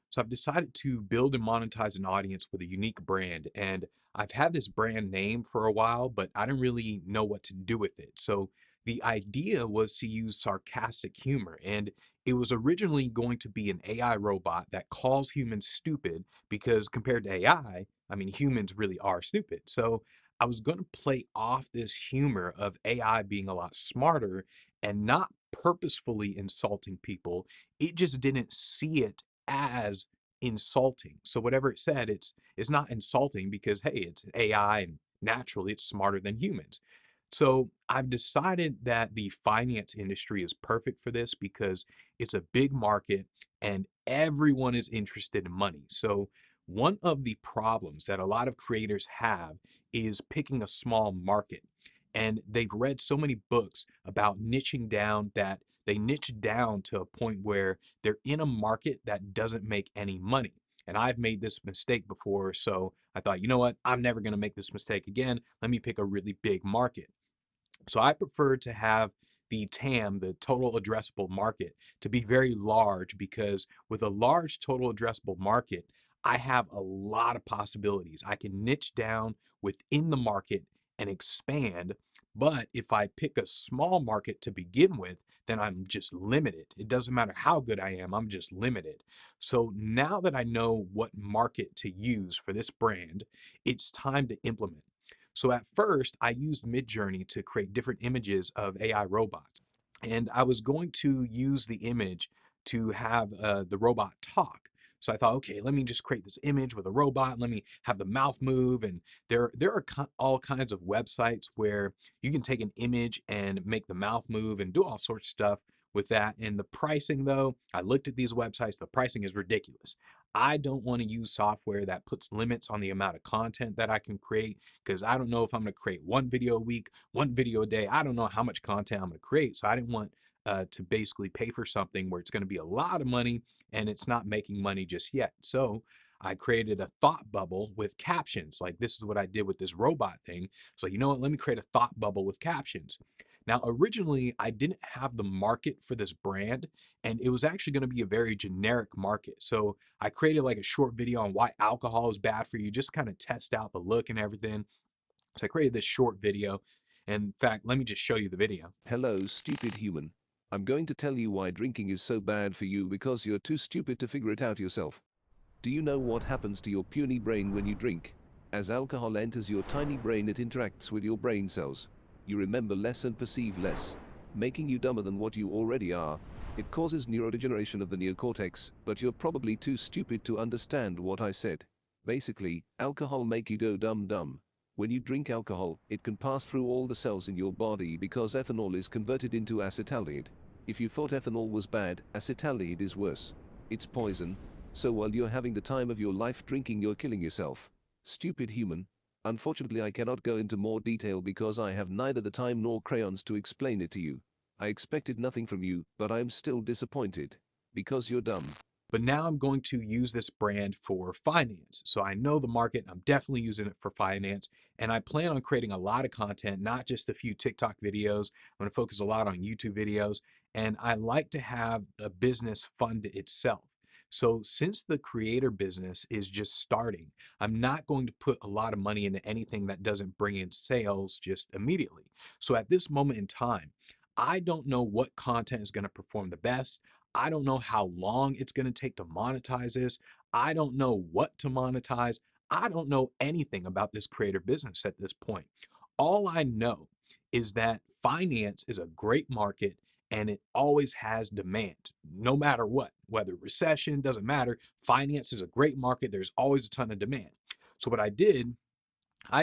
So I've decided to build and monetize an audience with a unique brand. And I've had this brand name for a while, but I didn't really know what to do with it. So the idea was to use sarcastic humor. And it was originally going to be an AI robot that calls humans stupid because compared to I mean, humans really are stupid. So I was going to play off this humor of AI being a lot smarter and not purposefully insulting people. It just didn't see it as insulting. So whatever it said, it's not insulting because hey, it's an AI and naturally it's smarter than humans. So I've decided that the finance industry is perfect for this because it's a big market and everyone is interested in money. So one of the problems that a lot of creators have is picking a small market. And they've read so many books about niching down that they niche down to a point where they're in a market that doesn't make any money. And I've made this mistake before. So I thought, you know what? I'm never going to make this mistake again. Let me pick a really big market. So I prefer to have the TAM, the total addressable market, to be very large because with a large total addressable market, I have a lot of possibilities. I can niche down within the market and expand. But if I pick a small market to begin with, then I'm just limited. It doesn't matter how good I am, I'm just limited. So now that I know what market to use for this brand, it's time to implement. So at first, I used Midjourney to create different images of AI robots. And I was going to use the image to have the robot talk. So I thought, okay, let me just create this image with a robot. Let me have the mouth move. And there are all kinds of websites where you can take an image and make the mouth move and do all sorts of stuff with that. And the pricing, though, I looked at these websites, the pricing is ridiculous. I don't want to use software that puts limits on the amount of content that I can create because I don't know if I'm going to create one video a week, one video a day. I don't know how much content I'm going to create. So I didn't want to basically pay for something where it's going to be a lot of money and it's not making money just yet. So I created a thought bubble with captions. Like this is what I did with this robot thing. So you know what? Let me create a thought bubble with captions. Now, originally, I didn't have the market for this brand, and it was actually going to be a very generic market. So I created like a short video on why alcohol is bad for you, just kind of test out the look and everything. So I created this short video. And in fact, let me just show you the video. Hello, stupid human. I'm going to tell you why drinking is so bad for you because you're too stupid to figure it out yourself. Do you know what happens to your puny brain when you drink? As alcohol enters your tiny brain, it interacts with your brain cells. You remember less and perceive less, making you dumber than what you already are. It causes neurodegeneration of the neocortex, but you're probably too stupid to understand what I said. Basically, alcohol make you go dumb. When you drink alcohol, it can pass through all the cells in your body because ethanol is converted into acetaldehyde. If you thought ethanol was bad, acetaldehyde is worse. It's poison. So while you're having the time of your life drinking, you're killing yourself. Stupid human. Unfortunately, I cannot go into more detail because I have neither the time nor crayons to explain it to you. I expected nothing from you, but I am still disappointed. Because you're dumb. But now I'm going to use this brand for finance. So I know the market, I'm definitely using it for finance. And I plan on creating a lot of content, not just a few TikTok videos. I'm going to focus a lot on YouTube videos. And I like to have a business fund itself. So since the creator business is just starting, I'm not going to put a lot of money into anything that doesn't bring in sales just immediately. So at this moment in time, I don't know what content is going to perform the best. I don't know how long it's going to take to monetize this. I don't know what to monetize. I don't know anything about this creator business at this point. All I know is that finance is a great market and it always has demand, no matter what, whether recession, doesn't matter. Finance is a great market. There's always a ton of demand. So, what I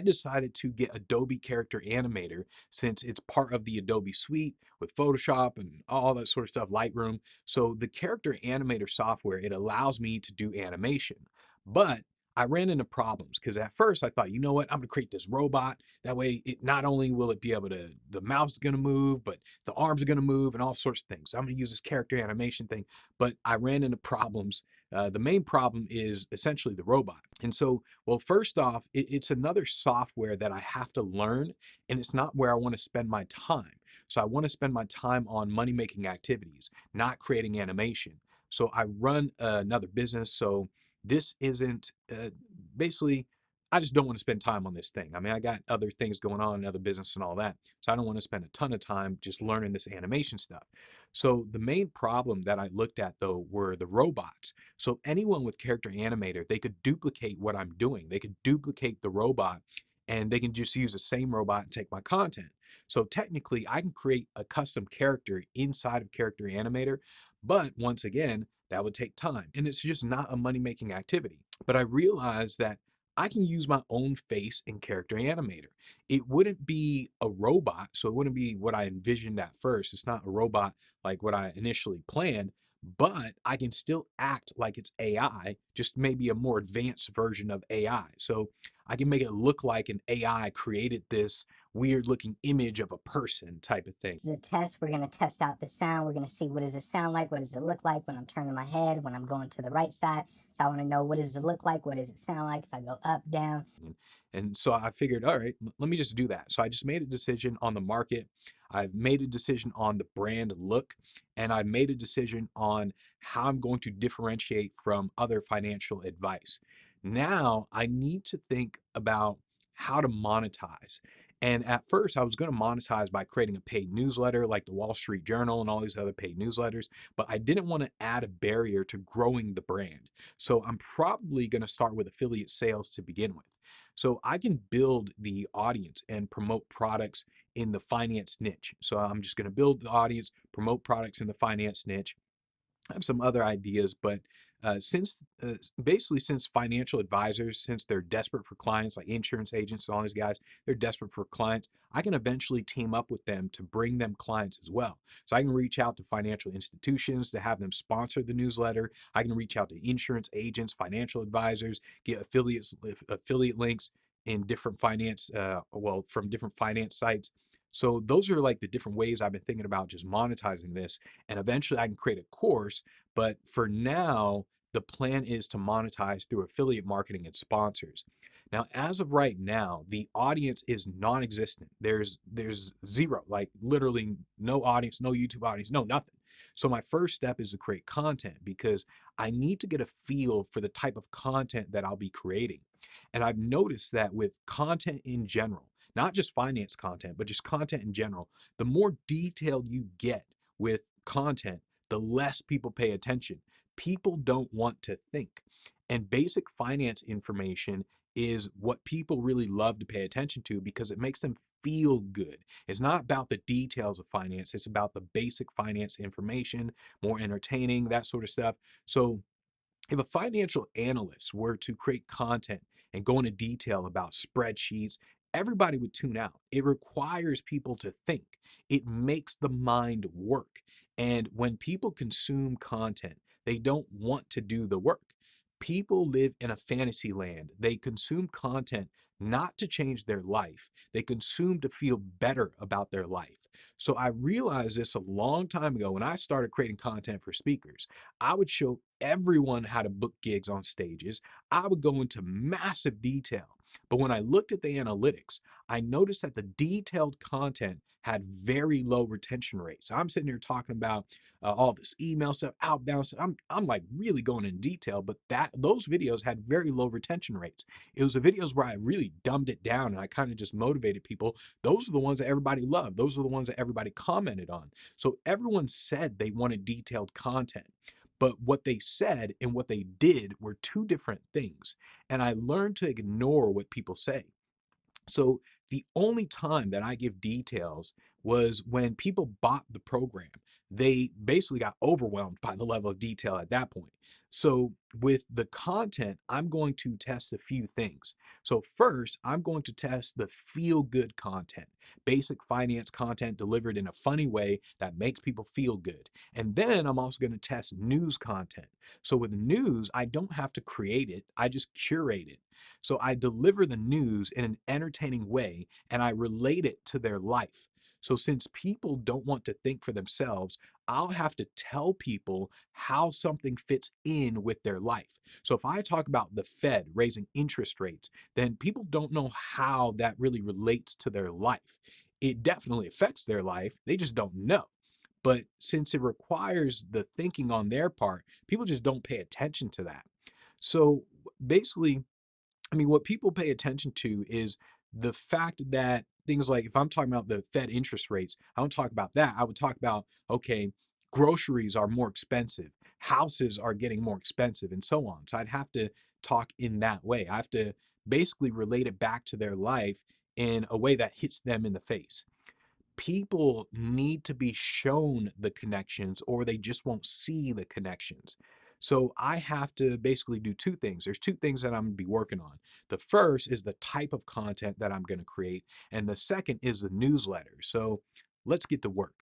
decided to get Adobe Character Animator since it's part of the Adobe suite with Photoshop and all that sort of stuff, Lightroom. So the Character Animator software, it allows me to do animation. But I ran into problems because at first I thought, you know what, I'm gonna create this robot. That way it not only will it be able to, the mouse is gonna move, but the arms are gonna move and all sorts of things. So I'm gonna use this character animation thing. But I ran into problems. The main problem is essentially the robot. And so well, first off, it's another software that I have to learn, and it's not where I want to spend my time. So I want to spend my time on money making activities, not creating animation. So I run another business. So this isn't basically, I just don't want to spend time on this thing. I mean, I got other things going on, another business and all that. So I don't want to spend a ton of time just learning this animation stuff. So the main problem that I looked at though were the robots. So anyone with Character Animator, they could duplicate what I'm doing. They could duplicate the robot and they can just use the same robot and take my content. So technically, I can create a custom character inside of Character Animator, but once again, that would take time and it's just not a money making activity. But I realized that I can use my own face in Character Animator. It wouldn't be a robot, so it wouldn't be what I envisioned at first. It's not a robot like what I initially planned, but I can still act like it's AI, just maybe a more advanced version of AI. So I can make it look like an AI created this weird looking image of a person type of thing. This is a test. We're going to test out the sound. We're going to see what does it sound like? What does it look like when I'm turning my head, when I'm going to the right side? So I want to know what does it look like? What does it sound like if I go up, down? And so I figured, all right, let me just do that. So I just made a decision on the market. I've made a decision on the brand look, and I made a decision on how I'm going to differentiate from other financial advice. Now I need to think about how to monetize. And at first, I was going to monetize by creating a paid newsletter like the Wall Street Journal and all these other paid newsletters, but I didn't want to add a barrier to growing the brand. So I'm probably going to start with affiliate sales to begin with. So I can build the audience and promote products in the finance niche. So I'm just going to build the audience, promote products in the finance niche. I have some other ideas, but since financial advisors, since they're desperate for clients, like insurance agents and all these guys, they're desperate for clients. I can eventually team up with them to bring them clients as well. So I can reach out to financial institutions to have them sponsor the newsletter. I can reach out to insurance agents, financial advisors, get affiliate links in different finance, from different finance sites. So those are like the different ways I've been thinking about just monetizing this. And eventually I can create a course. But for now, the plan is to monetize through affiliate marketing and sponsors. Now, as of right now, the audience is non-existent. There's zero, like literally no audience, no YouTube audience, no nothing. So my first step is to create content because I need to get a feel for the type of content that I'll be creating. And I've noticed that with content in general, not just finance content, but just content in general, the more detailed you get with content, the less people pay attention. People don't want to think. And basic finance information is what people really love to pay attention to because it makes them feel good. It's not about the details of finance, it's about the basic finance information, more entertaining, that sort of stuff. So if a financial analyst were to create content and go into detail about spreadsheets, everybody would tune out. It requires people to think, it makes the mind work. And when people consume content, they don't want to do the work. People live in a fantasy land. They consume content not to change their life, they consume to feel better about their life. So I realized this a long time ago when I started creating content for speakers. I would show everyone how to book gigs on stages. I would go into massive detail. But when I looked at the analytics, I noticed that the detailed content had very low retention rates. I'm sitting here talking about all this email stuff, outbound stuff. I'm like really going in detail, but those videos had very low retention rates. It was the videos where I really dumbed it down and I kind of just motivated people. Those are the ones that everybody loved. Those are the ones that everybody commented on. So everyone said they wanted detailed content. But what they said and what they did were two different things. And I learned to ignore what people say. So the only time that I give details was when people bought the program. They basically got overwhelmed by the level of detail at that point. So with the content, I'm going to test a few things. So first, I'm going to test the feel good content, basic finance content delivered in a funny way that makes people feel good. And then I'm also going to test news content. So with news, I don't have to create it. I just curate it. So I deliver the news in an entertaining way and I relate it to their life. So since people don't want to think for themselves, I'll have to tell people how something fits in with their life. So if I talk about the Fed raising interest rates, then people don't know how that really relates to their life. It definitely affects their life. They just don't know. But since it requires the thinking on their part, people just don't pay attention to that. So basically, I mean, what people pay attention to is the fact that things like if I'm talking about the Fed interest rates, I don't talk about that. I would talk about, okay, groceries are more expensive, houses are getting more expensive, and so on. So I'd have to talk in that way. I have to basically relate it back to their life in a way that hits them in the face. People need to be shown the connections or they just won't see the connections. So I have to basically do two things. There's two things that I'm going to be working on. The first is the type of content that I'm going to create, and the second is the newsletter. So let's get to work.